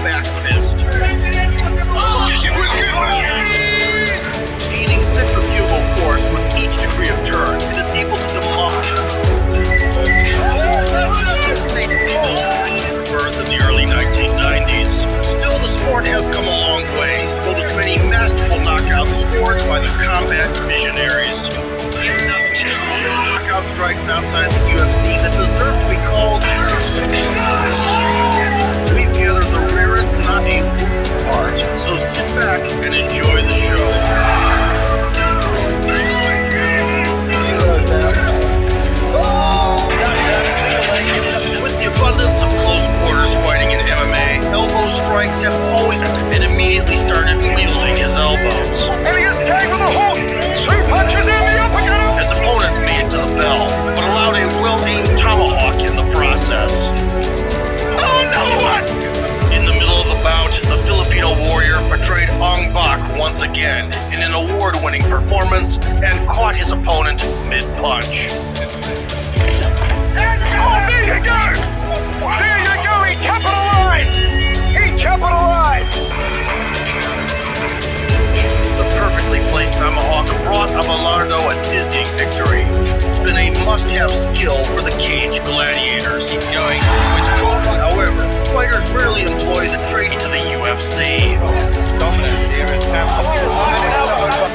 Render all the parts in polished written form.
back fist. Gaining centrifugal force with each degree of turn, it is able to demolish. Birth in the early 1990s. Still, the sport has come a long way, filled with many masterful knockouts scored by the combat visionaries. Knockout strikes outside the UFC that deserve to be called. We've gathered the rarest, not a work of art, so sit back and enjoy the show. With the abundance of close quarters fighting in MMA, elbow strikes have always been, and immediately started wielding his elbows. And he is tagged with a hook. 2 punches in the uppercut. His opponent made it to the bell, but allowed a well-aimed tomahawk in the process. Oh, another one! In the middle of the bout, the Filipino warrior portrayed Ong Bak once again in an award-winning performance and caught his opponent mid-punch. Oh, there you go! There you go, he capitalized! He capitalized! The perfectly placed tomahawk brought Abelardo a dizzying victory. Been a must-have skill for the cage gladiators. Keep going. However, fighters rarely employ the trade to the UFC. Dominance here in Tampa.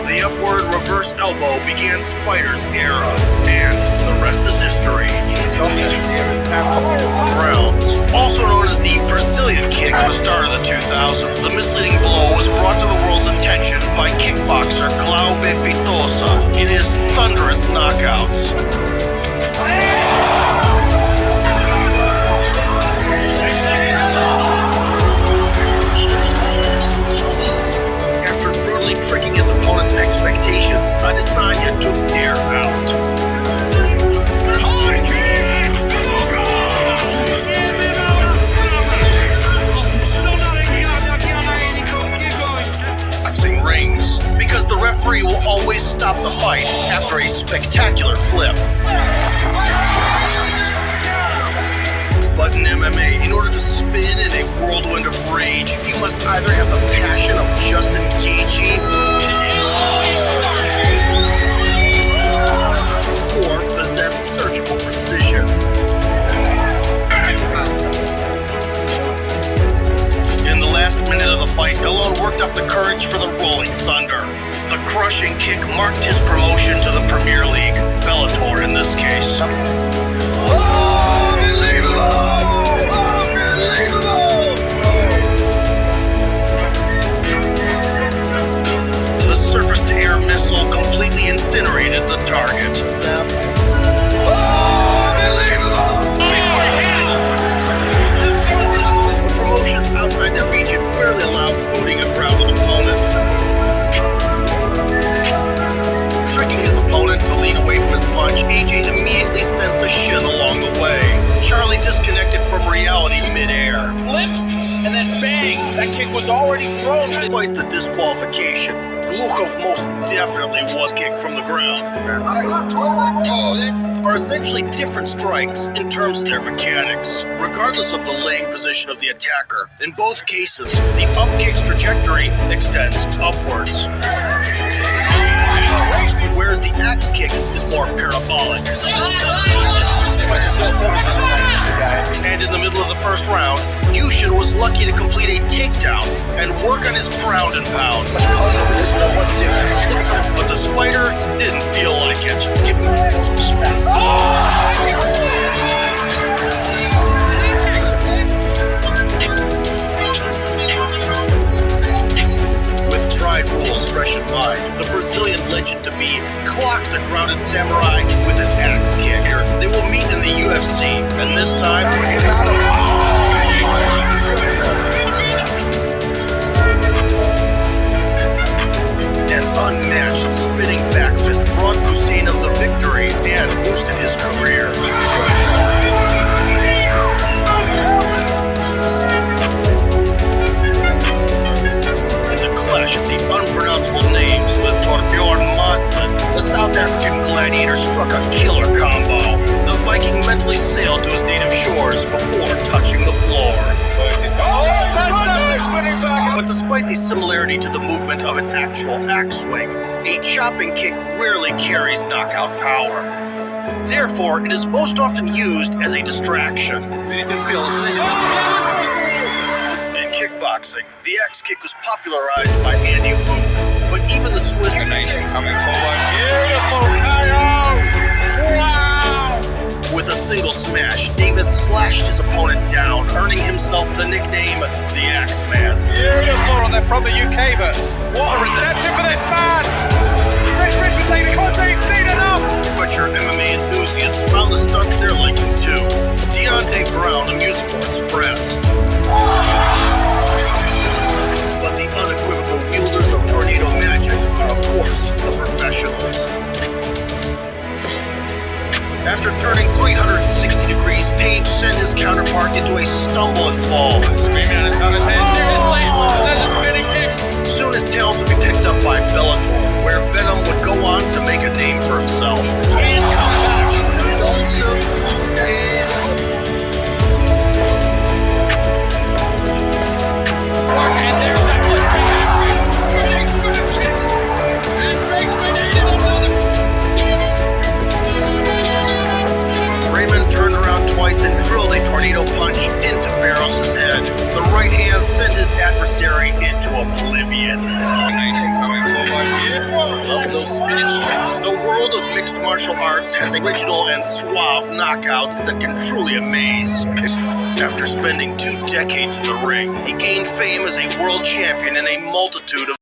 The upward reverse elbow began Spider's era, and the rest is history. Dominance here in Tampa. Rounds. Also known as the Brazilian kick at the start of the 2000s, the misleading blow was brought to the world's attention by kickboxer Cláudio Feitosa in his thunderous knockouts. After brutally tricking his opponent's expectations, Adesanya took Dare out. Boxing rings, because the referee will always stop the fight after a spectacular flip. But in MMA, in order to spin in a whirlwind of rage, you must either have the passion of Justin Gaethje or possess surgical precision. In the last minute of the fight, Galone worked up the courage for the Rolling Thunder. The crushing kick marked his promotion to the Premier League, Bellator in this case. The surface-to-air missile completely incinerated the target. Promotions outside their region rarely allow booting a grounded opponent. Tricking his opponent to lean away from his punch, AJ immediately sent the shin along the way. Charlie disconnected from reality mid-air. Flips, and then bang, that kick was already thrown. Despite the disqualification, Glukhov most definitely was kicked from the ground. Are essentially different strikes in terms of their mechanics, regardless of the laying position of the attacker. In both cases, the up kick's trajectory extends upwards, whereas the axe kick is more parabolic. And in the middle of the first round, Yushin was lucky to complete a takedown and work on his ground and pound. But the Spider didn't feel like it. With tried rules fresh in mind, the Brazilian legend-to-be clocked a grounded samurai with an axe kick. They will meet in the UFC, and this time, an unmatched spinning back fist brought Gusev the victory and boosted his career. In the clash of the unpronounceable names with Torbjorn Madsen, the South African gladiator struck a killer combo. The Viking mentally sailed to his native shores before similarity to the movement of an actual axe swing, a chopping kick rarely carries knockout power. Therefore, it is most often used as a distraction. In kickboxing, the axe kick was popularized by Andy Wu, but even the Swiss Coming forward. Beautiful KO. Wow. with a single smash, Davis slashed his opponent down, earning himself the nickname the Axeman. Beautiful. They're from the UK, but what a reception for this man. Rich Richard taking because he's seen enough. Amateur MMA enthusiasts found the stunt to their liking too. Deontay Brown, Amuse Sports Press. But the unequivocal wielders of tornado magic are, of course, the professionals. After turning 360 degrees, Page sent his counterpart into a stumble and fall. Screaming out a ton of tears. Seriously, there's a spinning kick. Soon his talents would be picked up by Bellator, where Venom would go on to make a name for himself. Can come back. And there's that push and Grace grenaded another. Raymond turned around twice and drilled a tornado punch into Barros' head. The right hand sent his adversary into oblivion. Love those spinning shots. The world of mixed martial arts has original and suave knockouts that can truly amaze. After spending 2 decades in the ring, he gained fame as a world champion in a multitude of